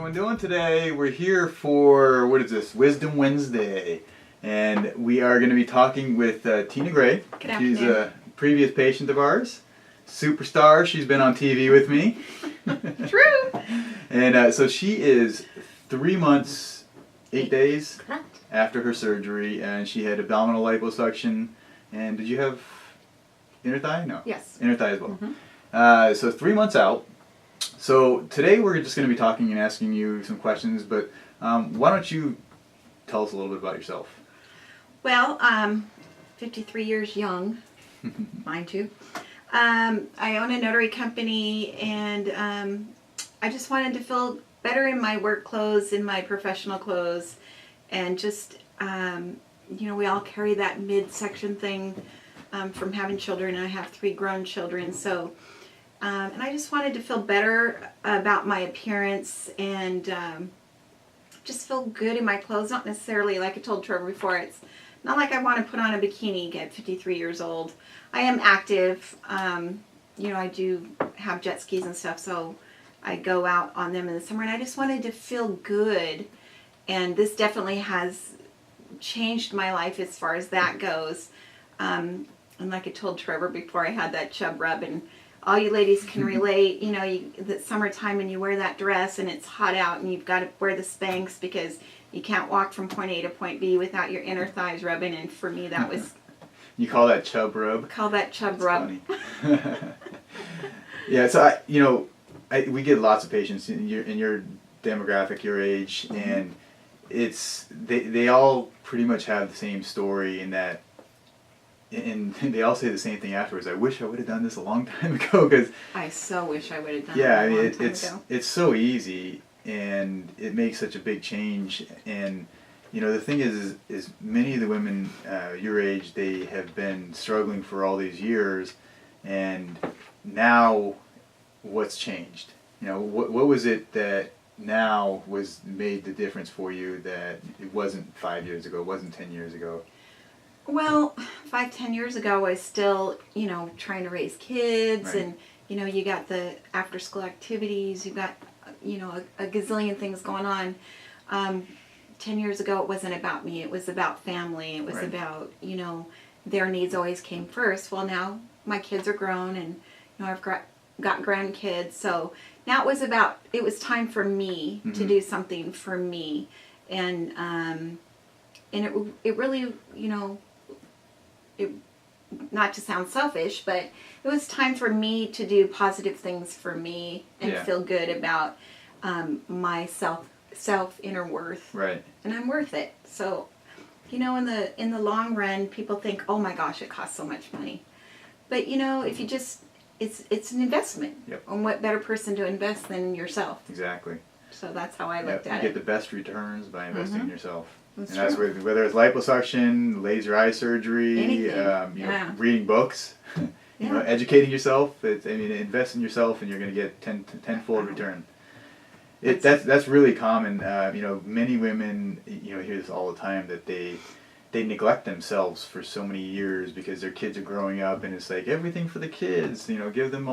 everyone doing today? We're here for, what is this, Wisdom Wednesday. And we are going to be talking with Tina Gray. Good afternoon. She's a previous patient of ours. Superstar. She's been on TV with me. True. And so she is 3 months, 8 days Correct. after her surgery. And she had abdominal liposuction. And did you have inner thigh? No. Yes. Inner thigh as well. Mm-hmm. So 3 months out. So today we're just going to be talking and asking you some questions, but why don't you tell us a little bit about yourself? Well, 53 years young, mind you. I own a notary company, and I just wanted to feel better in my work clothes, in my professional clothes, and just, we all carry that midsection thing from having children. I have 3 grown children, so... and I just wanted to feel better about my appearance and just feel good in my clothes. Not necessarily, like I told Trevor before, it's not like I want to put on a bikini at 53 years old. I am active. I do have jet skis and stuff, so I go out on them in the summer. And I just wanted to feel good. And this definitely has changed my life as far as that goes. And like I told Trevor before, I had that chub rub, and all you ladies can relate, the summertime and you wear that dress and it's hot out and you've got to wear the Spanx because you can't walk from point A to point B without your inner thighs rubbing, and for me that was... You call that chub rub? Call that chub That's rub. Funny. Yeah, so we get lots of patients in your demographic, your age, Mm-hmm. and they all pretty much have the same story in that. And they all say the same thing afterwards. I wish I would have done this a long time ago, because I so wish I would have done it a long time ago. It's so easy, and it makes such a big change. And the thing is many of the women your age, they have been struggling for all these years, and now what's changed? What was it that now was made the difference for you that it wasn't 5 years ago, it wasn't 10 years ago? Well, 5-10 years ago, I was still, trying to raise kids, Right. and, you got the after-school activities, you got, a gazillion things going on. 10 years ago, it wasn't about me. It was about family. It was Right. about, their needs always came first. Well, now my kids are grown, and, I've got grandkids, so now it was time for me Mm-hmm. to do something for me, and it really, not to sound selfish, but it was time for me to do positive things for me and Yeah. feel good about my self inner worth. Right. And I'm worth it. So, in the long run, people think, oh my gosh, it costs so much money. But if you just, it's an investment. Yep. And what better person to invest than yourself? Exactly. So that's how I Yep. looked at You it. get the best returns by investing in yourself. That's and that's true. whether it's liposuction, laser eye surgery, Anything. Yeah. reading books, Yeah. educating yourself. Invest in yourself, and you're going to get tenfold return. That's really common. Many women, hear this all the time, that they neglect themselves for so many years because their kids are growing up, and it's like everything for the kids. Give them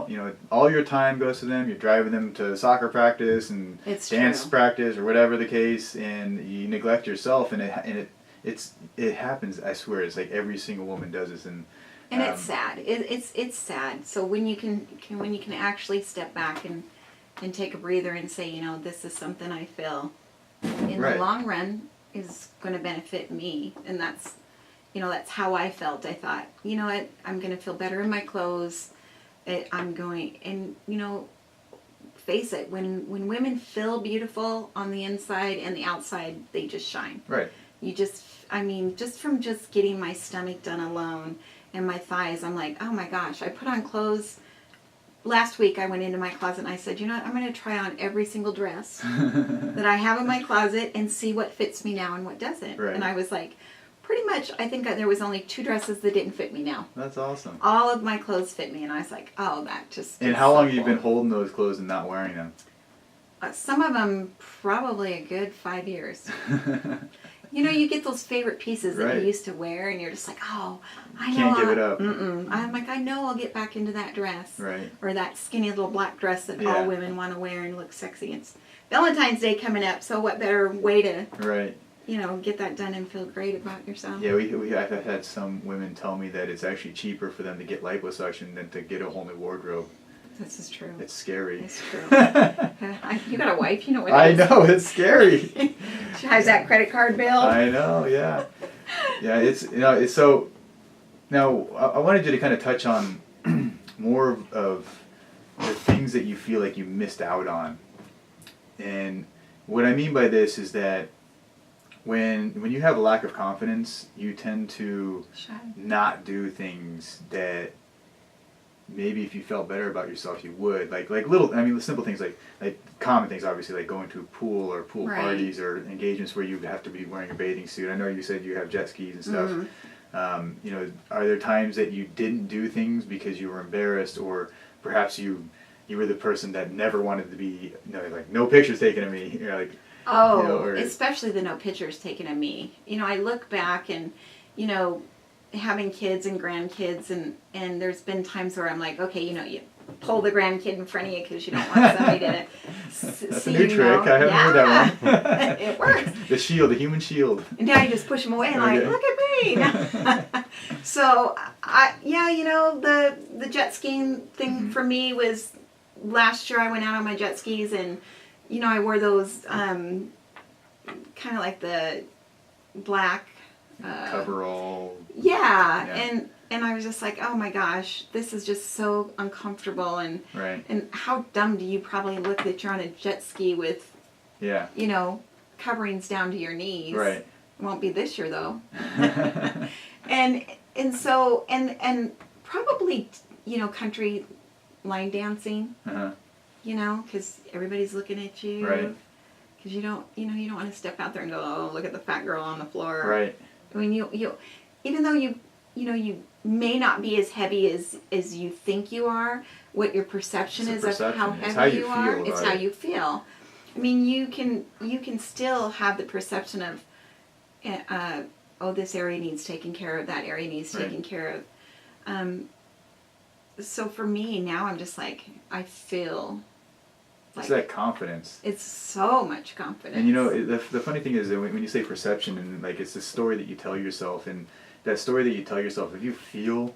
all your time goes to them. You're driving them to soccer practice and It's dance true. practice or whatever the case, and you neglect yourself, and it happens. I swear, it's like every single woman does this, and it's sad. It's sad. So when you can actually step back and take a breather and say, this is something I feel in Right. the long run is going to benefit me, and that's how I felt. I thought, what, I'm going to feel better in my clothes. I'm going, and face it, when women feel beautiful on the inside and the outside, they just shine. right. Just from just getting my stomach done alone and my thighs, I'm like, oh my gosh, I put on clothes. Last week I went into my closet and I said, I'm going to try on every single dress that I have in my closet and see what fits me now and what doesn't. Right. And I was like, pretty much, I think there was only 2 dresses that didn't fit me now. That's awesome. All of my clothes fit me, and I was like, oh, that just... And is how so long have you cool. been holding those clothes and not wearing them? Some of them probably a good 5 years. You know, you get those favorite pieces that Right. you used to wear, and you're just like, oh, I know. Can't give it up. I'm like, I know I'll get back into that dress. Right. Or that skinny little black dress that Yeah. all women want to wear and look sexy. It's Valentine's Day coming up, so what better way to, Right. you know, get that done and feel great about yourself? Yeah, I've had some women tell me that it's actually cheaper for them to get liposuction than to get a whole new wardrobe. This is true. It's scary. It's true. You got a wife, you know what it I is. know, it's scary. She has that credit card bill. I know, yeah. Yeah, it's so, now I wanted you to kind of touch on more of the things that you feel like you missed out on. And what I mean by this is that when you have a lack of confidence, you tend to Shy. not do things that maybe if you felt better about yourself you would, like little, I mean, simple things like common things, obviously, like going to a pool or pool Right. parties or engagements where you have to be wearing a bathing suit. I know you said you have jet skis and stuff. You know, are there times that you didn't do things because you were embarrassed, or perhaps you were the person that never wanted to be, you know, like, no pictures taken of me, you know, like, Oh, you know, or, especially the no pictures taken of me. You know, I look back and, you know, having kids and grandkids, and there's been times where I'm like, okay, you know, you pull the grandkid in front of you because you don't want somebody to that's see a new you trick. I haven't heard that one. It works. The shield, the human shield. And now you just push them away and like, Okay. look at me. So, yeah, you know, the jet skiing thing for me was last year I went out on my jet skis and, you know, I wore those kind of like the black Coverall. yeah, Yeah. and I was just like, oh my gosh, this is just so uncomfortable, and Right. and how dumb do you probably look that you're on a jet ski with, Yeah. you know, coverings down to your knees. Right. It won't be this year though. and so and probably, you know, country line dancing, Uh-huh. you know, because everybody's looking at you. Right. Because you don't want to step out there and go, oh, look at the fat girl on the floor. Right. I mean, you even though you may not be as heavy as you think you are, what your perception It's is a of how perception. It's heavy how you you are, feel it's about how it. you feel. I mean, you can still have the perception of, oh, this area needs taken care of, that area needs Right. taken care of. So for me now, I'm just like, I feel It's like that confidence. it's so much confidence. And you know, the funny thing is that when you say perception, and like it's the story that you tell yourself, and that story that you tell yourself, if you feel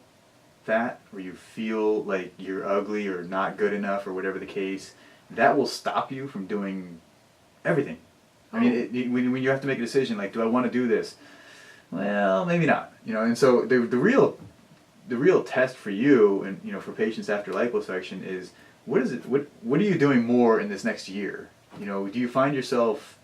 fat or you feel like you're ugly or not good enough or whatever the case, that will stop you from doing everything. I mean, when you have to make a decision, like, do I want to do this? Well, maybe not. You know, and so the real test for you, and you know, for patients after liposuction is, what are you doing more in this next year? You know, do you find yourself,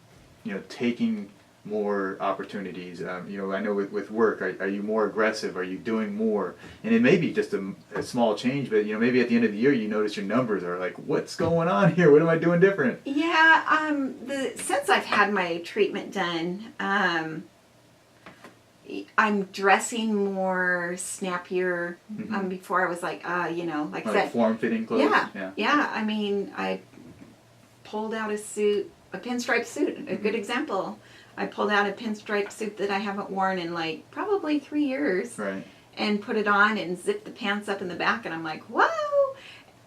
you know, taking more opportunities? You know, I know with work, are you more aggressive? Are you doing more? And it may be just a small change, but you know, maybe at the end of the year you notice your numbers are like, what's going on here? What am I doing different? Yeah, since I've had my treatment done, I'm dressing more snappier. Before I was like, you know, like that. Form-fitting clothes? Yeah. I mean, I pulled out a suit, a pinstripe suit, a good example. I pulled out a pinstripe suit that I haven't worn in like probably 3 years. Right. And put it on and zipped the pants up in the back, and I'm like, whoa!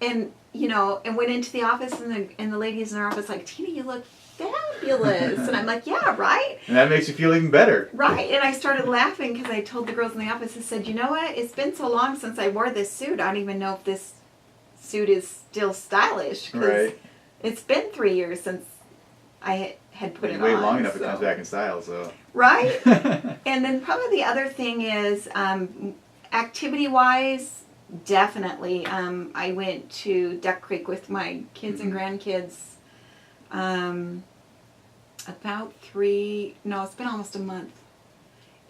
And you know, and went into the office, and the ladies in our office like, Tina, you look fabulous. And I'm like, yeah, right? And that makes you feel even better. Right. And I started laughing because I told the girls in the office, I said, you know what? It's been so long since I wore this suit. I don't even know if this suit is still stylish. 'Cause Right. it's been 3 years since I had put it on. Wait long enough, it so. comes back in style. So. Right. And then probably the other thing is, activity-wise, definitely. I went to Duck Creek with my kids and grandkids it's been almost a month.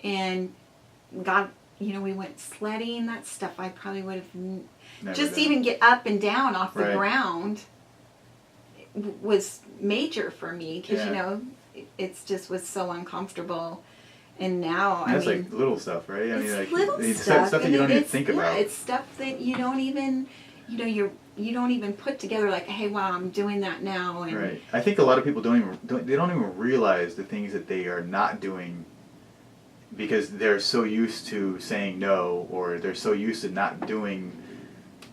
And we went sledding, that stuff I probably would have, Never just done. even get up and down off the Right. ground was major for me because, Yeah. you know, it's just was so uncomfortable. And now, And that's I mean, like little stuff, right? I mean, it's like little it's stuff. stuff that and you don't even it's- think yeah, about. it's stuff that you don't even, you know, you don't even put together like, hey, wow, I'm doing that now. And right. I think a lot of people don't even realize the things that they are not doing because they're so used to saying no, or they're so used to not doing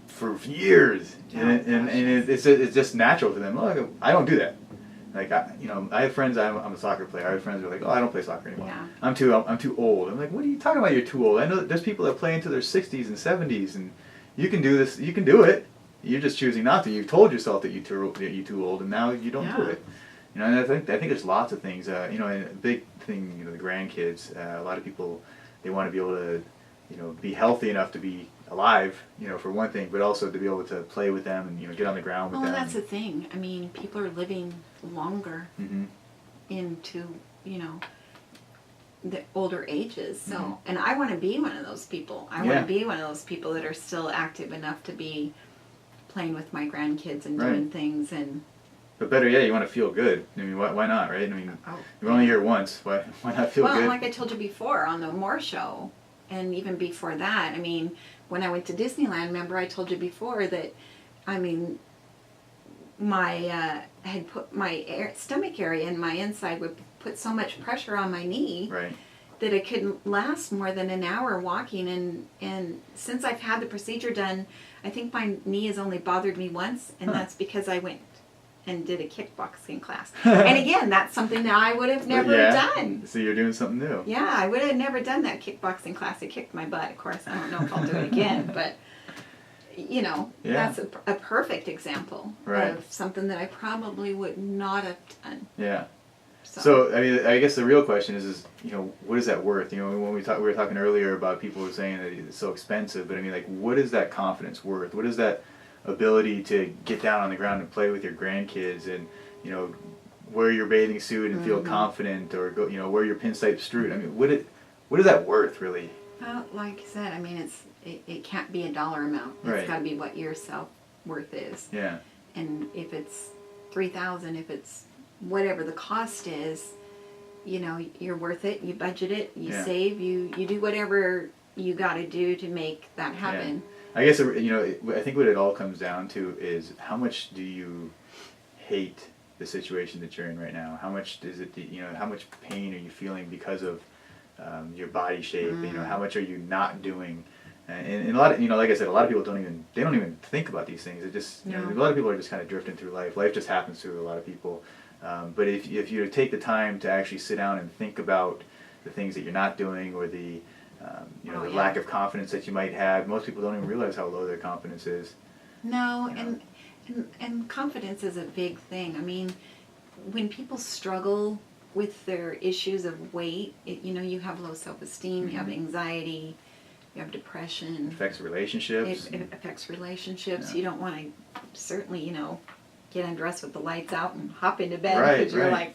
for years, and it's just natural to them. Oh, I don't do that. Like I have friends. I'm a soccer player. I have friends who are like, oh, I don't play soccer anymore. Yeah. I'm too old. I'm like, what are you talking about? You're too old. I know that there's people that play into their 60s and 70s, and you can do this. You can do it. You're just choosing not to. You've told yourself that you're too old, and now you don't do it. You know, and I think there's lots of things. You know, and a big thing. You know, the grandkids. A lot of people, they want to be able to, you know, be healthy enough to be alive. You know, for one thing, but also to be able to play with them and, you know, get on the ground with them. Well, that's the thing. I mean, people are living longer into, you know, the older ages. So, and I want to be one of those people. I want to be one of those people that are still active enough to be playing with my grandkids and doing things. And but better yet, you want to feel good. I mean, why not, right? I mean, you're only here once. Why not feel good? Well, like I told you before on the More Show, and even before that, I mean, when I went to Disneyland, remember I told you before that, I mean, my had put my stomach area and my inside would put so much pressure on my knee that I couldn't last more than an hour walking. And since I've had the procedure done, I think my knee has only bothered me once, and that's because I went and did a kickboxing class. And again, that's something that I would have never done. So you're doing something new. Yeah, I would have never done that kickboxing class. It kicked my butt, of course. I don't know if I'll do it again, but you know, that's a perfect example of something that I probably would not have done. Yeah. So I mean, I guess the real question is, you know, what is that worth? You know, when we were talking earlier about people who were saying that it's so expensive, but I mean, like, what is that confidence worth? What is that ability to get down on the ground and play with your grandkids, and, you know, wear your bathing suit and feel confident, or go, you know, wear your pinstripe suit? I mean, what is that worth, really? Well, like I said, I mean, it can't be a dollar amount. It's got to be what your self-worth is. Yeah. And if it's $3,000, if it's whatever the cost is, you know, you're worth it. You budget it. You save. You do whatever you got to do to make that happen. Yeah. I guess, you know, I think what it all comes down to is how much do you hate the situation that you're in right now? How much is it? You know, how much pain are you feeling because of your body shape? You know, how much are you not doing? And a lot of, you know, like I said, a lot of people don't even think about these things. It just, you know, a lot of people are just kind of drifting through life. Life just happens to a lot of people. But if you take the time to actually sit down and think about the things that you're not doing, or the you know, the lack of confidence that you might have, most people don't even realize how low their confidence is. No, and confidence is a big thing. I mean, when people struggle with their issues of weight, you know, you have low self-esteem, you have anxiety, you have depression. It affects relationships. It affects relationships. You don't want to, certainly, you know, get undressed with the lights out and hop into bed because you're like.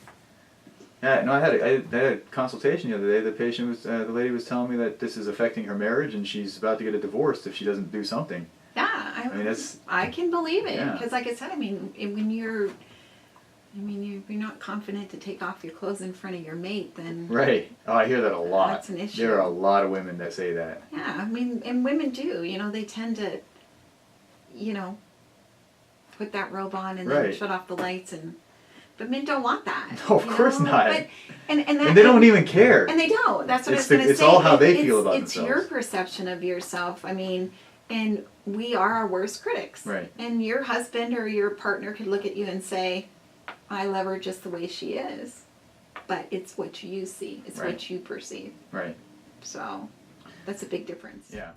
Yeah, no, I had a consultation the other day. The patient was, the lady was telling me that this is affecting her marriage, and she's about to get a divorce if she doesn't do something. Yeah, I mean, I can believe it, because like I said, I mean, when you're not confident to take off your clothes in front of your mate, then right. Oh, I hear that a lot. That's an issue. There are a lot of women that say that. Yeah, I mean, and women do. You know, they tend to, you know, put that robe on and then shut off the lights and. But men don't want that. No, of course not. But, and they don't even care. And they don't. That's what I was going to say. It's all how they feel about themselves. It's your perception of yourself. I mean, and we are our worst critics. Right. And your husband or your partner could look at you and say, I love her just the way she is. But it's what you see. It's what you perceive. Right. So that's a big difference. Yeah.